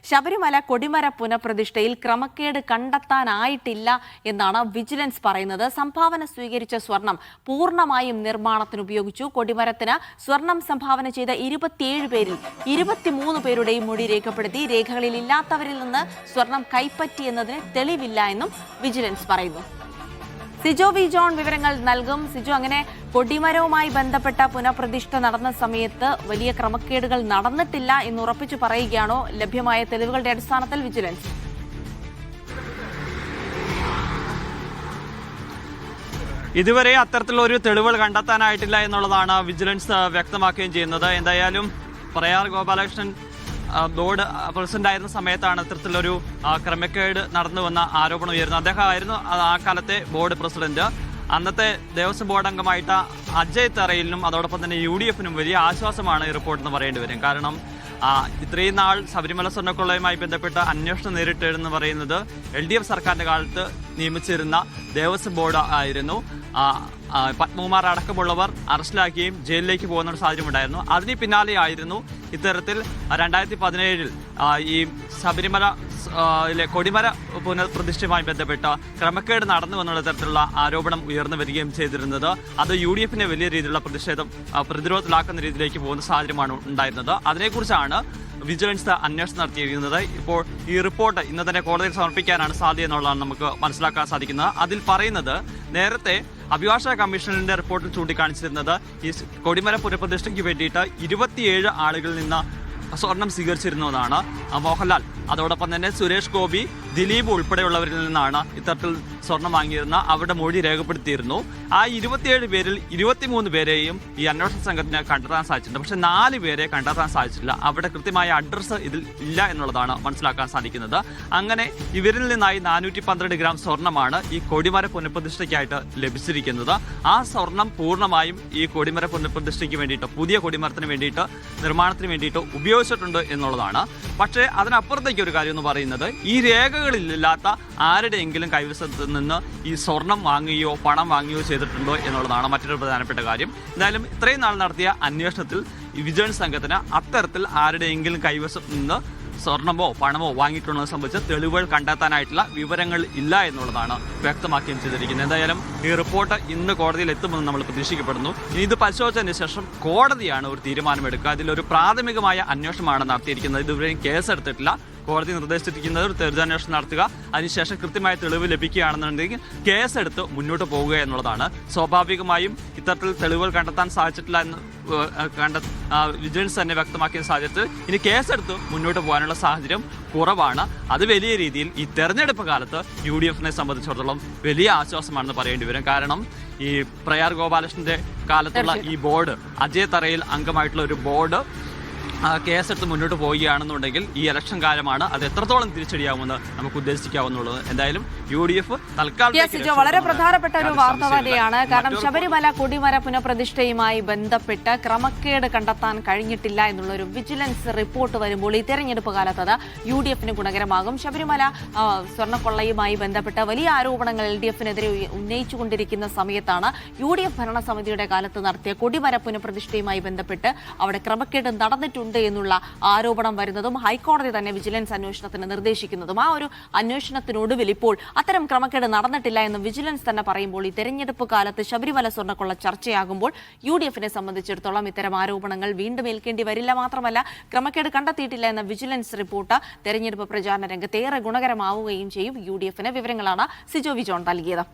ശബരിമല കൊടിമര പുനഃപ്രതിഷ്ഠയിൽ ക്രമക്കേട് കണ്ടെത്താനായിട്ടില്ല എന്നാണ് വിജിലൻസ് പറയുന്നത്. സംഭാവന സ്വീകരിച്ച സ്വർണം പൂർണ്ണമായും നിർമ്മാണത്തിന് ഉപയോഗിച്ചു. കൊടിമരത്തിന് സ്വർണം സംഭാവന ചെയ്ത 27 പേരിൽ 23 പേരുടെയും മൊഴി രേഖപ്പെടുത്തി. രേഖകളിൽ ഇല്ലാത്തവരിൽ നിന്ന് സ്വർണം കൈപ്പറ്റിയെന്നതിന് തെളിവില്ല എന്നും വിജിലൻസ് പറയുന്നു. സിജോ വി ജോൺ വിവരങ്ങൾ നൽകും. സിജോ, അങ്ങനെ കൊടിമരവുമായി ബന്ധപ്പെട്ട പുനഃപ്രതിഷ്ഠ നടന്ന സമയത്ത് വലിയ ക്രമക്കേടുകൾ നടന്നിട്ടില്ല എന്ന് ഉറപ്പിച്ചു പറയുകയാണോ ലഭ്യമായ തെളിവുകളുടെ അടിസ്ഥാനത്തിൽ വിജിലൻസ്? ഇതുവരെ അത്തരത്തിലൊരു തെളിവുകൾ കണ്ടെത്താനായിട്ടില്ല എന്നുള്ളതാണ് വിജിലൻസ് വ്യക്തമാക്കുകയും ചെയ്യുന്നത്. എന്തായാലും പ്രയാർ ഗോപാലകൃഷ്ണൻ ബോർഡ് പ്രസിഡന്റ് ആയിരുന്ന സമയത്താണ് ഇത്തരത്തിലൊരു ക്രമക്കേട് നടന്നു വന്ന ആരോപണം ഉയരുന്നത്. അദ്ദേഹമായിരുന്നു ആ കാലത്തെ ബോർഡ് പ്രസിഡന്റ്. അന്നത്തെ ദേവസ്വം ബോർഡ് അംഗമായിട്ട് അജയ് തറയിലിനും അതോടൊപ്പം തന്നെ UDF-നും വലിയ ആശ്വാസമാണ് ഈ റിപ്പോർട്ട് എന്ന് പറയേണ്ടി വരും. കാരണം ഇത്രയും നാൾ ശബരിമല സ്വർണ്ണക്കൊള്ളയുമായി ബന്ധപ്പെട്ട അന്വേഷണം നേരിട്ടെന്ന് പറയുന്നത് LDF സർക്കാരിന്റെ കാലത്ത് നിയമിച്ചിരുന്ന ദേവസ്വം ബോർഡ് ആയിരുന്നു. പത്മകുമാർ അടക്കമുള്ളവർ അറസ്റ്റിലാക്കുകയും ജയിലിലേക്ക് പോകുന്ന ഒരു സാഹചര്യം ഉണ്ടായിരുന്നു. അതിന് പിന്നാലെയായിരുന്നു ഇത്തരത്തിൽ 2017 ഈ ശബരിമല കൊടിമര പുനഃപ്രതിഷ്ഠയുമായി ബന്ധപ്പെട്ട ക്രമക്കേട് നടന്നു എന്നുള്ള തരത്തിലുള്ള ആരോപണം ഉയർന്നു വരികയും ചെയ്തിരുന്നത്. അത് UDF-നെ വലിയ രീതിയിലുള്ള പ്രതിരോധത്തിലാക്കുന്ന രീതിയിലേക്ക് പോകുന്ന സാഹചര്യമാണ് ഉണ്ടായിരുന്നത്. അതിനെക്കുറിച്ചാണ് വിജിലൻസ് അന്വേഷണം നടത്തിയിരിക്കുന്നത്. ഇപ്പോൾ ഈ റിപ്പോർട്ട് ഇന്ന് തന്നെ കോടതിയിൽ സമർപ്പിക്കാനാണ് സാധ്യത എന്നുള്ളതാണ് നമുക്ക് മനസ്സിലാക്കാൻ സാധിക്കുന്നത്. അതിൽ പറയുന്നത്, നേരത്തെ അഭിഭാഷക കമ്മീഷനിന്റെ റിപ്പോർട്ടിൽ ചൂണ്ടിക്കാണിച്ചിരുന്നത് ഈ കൊടിമര പുനഃപ്രതിഷ്ഠയ്ക്ക് വേണ്ടിയിട്ട് 27 ആളുകളിൽ നിന്ന് സ്വർണം സ്വീകരിച്ചിരുന്നതാണ്. മോഹൻലാൽ, അതോടൊപ്പം തന്നെ സുരേഷ് ഗോപി, ദിലീപ് ഉൾപ്പെടെയുള്ളവരിൽ നിന്നാണ് ഇത്തരത്തിൽ സ്വർണം വാങ്ങിയിരുന്ന അവരുടെ മൊഴി രേഖപ്പെടുത്തിയിരുന്നു. ആ 27 പേരിൽ 23 പേരെയും ഈ അന്വേഷണ സംഘത്തിന് കണ്ടെത്താൻ സാധിച്ചിട്ടുണ്ട്. പക്ഷെ 4 പേരെ കണ്ടെത്താൻ സാധിച്ചിട്ടില്ല. അവരുടെ കൃത്യമായ അഡ്രസ്സ് ഇതിൽ ഇല്ല എന്നുള്ളതാണ് മനസ്സിലാക്കാൻ സാധിക്കുന്നത്. അങ്ങനെ ഇവരിൽ നിന്നായി 412 ഗ്രാം സ്വർണമാണ് ഈ കൊടിമര പുനഃപ്രതിഷ്ഠയ്ക്കായിട്ട് ലഭിച്ചിരിക്കുന്നത്. ആ സ്വർണം പൂർണ്ണമായും ഈ കൊടിമര പുനഃപ്രതിഷ്ഠയ്ക്ക് വേണ്ടിയിട്ട്, പുതിയ കൊടിമരത്തിന് വേണ്ടിയിട്ട്, നിർമ്മാണത്തിന് വേണ്ടിയിട്ട് ഉപയോഗിച്ചിട്ടുണ്ട് എന്നുള്ളതാണ്. പക്ഷേ അതിനപ്പുറത്തേക്ക് ഒരു കാര്യം എന്ന് പറയുന്നത്, ഈ രേഖകളിലില്ലാത്ത ആരുടെയെങ്കിലും കൈവശത്ത് നിന്ന് ഈ സ്വർണം വാങ്ങുകയോ പണം വാങ്ങുകയോ ചെയ്തിട്ടുണ്ടോ എന്നുള്ളതാണ് മറ്റൊരു പ്രധാനപ്പെട്ട കാര്യം. എന്തായാലും ഇത്രയും നാൾ നടത്തിയ അന്വേഷണത്തിൽ ഈ വിജിലൻസ് സംഘത്തിന് അത്തരത്തിൽ ആരുടെയെങ്കിലും കൈവശത്ത് നിന്ന് സ്വർണമോ പണമോ വാങ്ങിയിട്ടുള്ളത് സംബന്ധിച്ച് തെളിവുകൾ കണ്ടെത്താനായിട്ടുള്ള വിവരങ്ങൾ ഇല്ല എന്നുള്ളതാണ് വ്യക്തമാക്കുകയും ചെയ്തിരിക്കുന്നത്. എന്തായാലും ഈ റിപ്പോർട്ട് ഇന്ന് കോടതിയിൽ എത്തുമെന്ന് നമ്മൾ പ്രതീക്ഷിക്കപ്പെടുന്നു. ഇനി ഇത് പരിശോധിച്ചതിന് ശേഷം കോടതിയാണ് ഒരു തീരുമാനമെടുക്കുക. അതിലൊരു പ്രാഥമികമായ അന്വേഷണമാണ് നടത്തിയിരിക്കുന്നത്. ഇതുവരെയും കേസെടുത്തിട്ടില്ല. കോടതി നിർദ്ദേശിച്ചിരിക്കുന്നത് ഒരു തെളിവന്വേഷണം നടത്തുക, അതിനുശേഷം കൃത്യമായ തെളിവ് ലഭിക്കുകയാണെന്നുണ്ടെങ്കിൽ കേസെടുത്ത് മുന്നോട്ട് പോവുക എന്നുള്ളതാണ്. സ്വാഭാവികമായും ഇത്തരത്തിൽ തെളിവുകൾ കണ്ടെത്താൻ സാധിച്ചിട്ടില്ല എന്ന് വിജിലൻസ് തന്നെ വ്യക്തമാക്കിയ സാഹചര്യത്തിൽ ഇനി കേസെടുത്ത് മുന്നോട്ട് പോകാനുള്ള സാഹചര്യം കുറവാണ്. അത് വലിയ രീതിയിൽ ഈ തെരഞ്ഞെടുപ്പ് കാലത്ത് UDF-നെ സംബന്ധിച്ചിടത്തോളം വലിയ ആശ്വാസമാണെന്ന് പറയേണ്ടി വരും. കാരണം ഈ പ്രയാർ ഗോപാലകൃഷ്ണന്റെ കാലത്തുള്ള ഈ ബോർഡ്, അജയ് തറയിൽ അംഗമായിട്ടുള്ള ഒരു ബോർഡ് കേസെടുത്ത് മുന്നോട്ട് പോവുകയാണെന്നുണ്ടെങ്കിൽ ഈ ഇലക്ഷൻ കാലമാണ് അത് എത്രത്തോളം തിരിച്ചടിയാവുമെന്ന് നമുക്ക് ഉദ്ദേശിക്കാവുന്നുള്ളത്. എന്തായാലും UDF തൽക്കാലം വളരെ പ്രധാനപ്പെട്ട ഒരു വാർത്ത തന്നെയാണ്. കാരണം ശബരിമല കൊടിമര പുനഃപ്രതിഷ്ഠയുമായി ബന്ധപ്പെട്ട് ക്രമക്കേട് കണ്ടെത്താൻ കഴിഞ്ഞിട്ടില്ല എന്നുള്ള ഒരു വിജിലൻസ് റിപ്പോർട്ട് വരുമ്പോൾ ഈ തെരഞ്ഞെടുപ്പ് കാലത്ത് അത് UDF-ന് ഗുണകരമാകും. ശബരിമല സ്വർണ്ണക്കൊള്ളയുമായി ബന്ധപ്പെട്ട വലിയ ആരോപണങ്ങൾ LDF-നെതിരെ ഉന്നയിച്ചുകൊണ്ടിരിക്കുന്ന സമയത്താണ് UDF ഭരണസമിതിയുടെ കാലത്ത് നടത്തിയ കൊടിമര പുനഃപ്രതിഷ്ഠയുമായി ബന്ധപ്പെട്ട് അവിടെ ക്രമക്കേട് നടന്നിട്ടുണ്ട് എന്നുള്ള ആരോപണം വരുന്നതും ഹൈക്കോടതി തന്നെ വിജിലൻസ് അന്വേഷണത്തിന് നിർദ്ദേശിക്കുന്നതും. ആ ഒരു അന്വേഷണത്തിനൊടുവിൽ ഇപ്പോൾ അത്തരം ക്രമക്കേട് നടന്നിട്ടില്ല എന്ന് വിജിലൻസ് തന്നെ പറയുമ്പോൾ ഈ തെരഞ്ഞെടുപ്പ് കാലത്ത് ശബരിമല സ്വർണ്ണക്കൊള്ള ചർച്ചയാകുമ്പോൾ UDF-നെ സംബന്ധിച്ചിടത്തോളം ഇത്തരം ആരോപണങ്ങൾ വീണ്ടും ഏൽക്കേണ്ടി വരില്ല. മാത്രമല്ല, ക്രമക്കേട് കണ്ടെത്തിയിട്ടില്ല എന്ന വിജിലൻസ് റിപ്പോർട്ട് തെരഞ്ഞെടുപ്പ് പ്രചാരണ രംഗത്ത് ഏറെ ഗുണകരമാവുകയും ചെയ്യും. UDF-ന് വിവരങ്ങളാണ് സിജോ വി ജോൺ നൽകിയത്.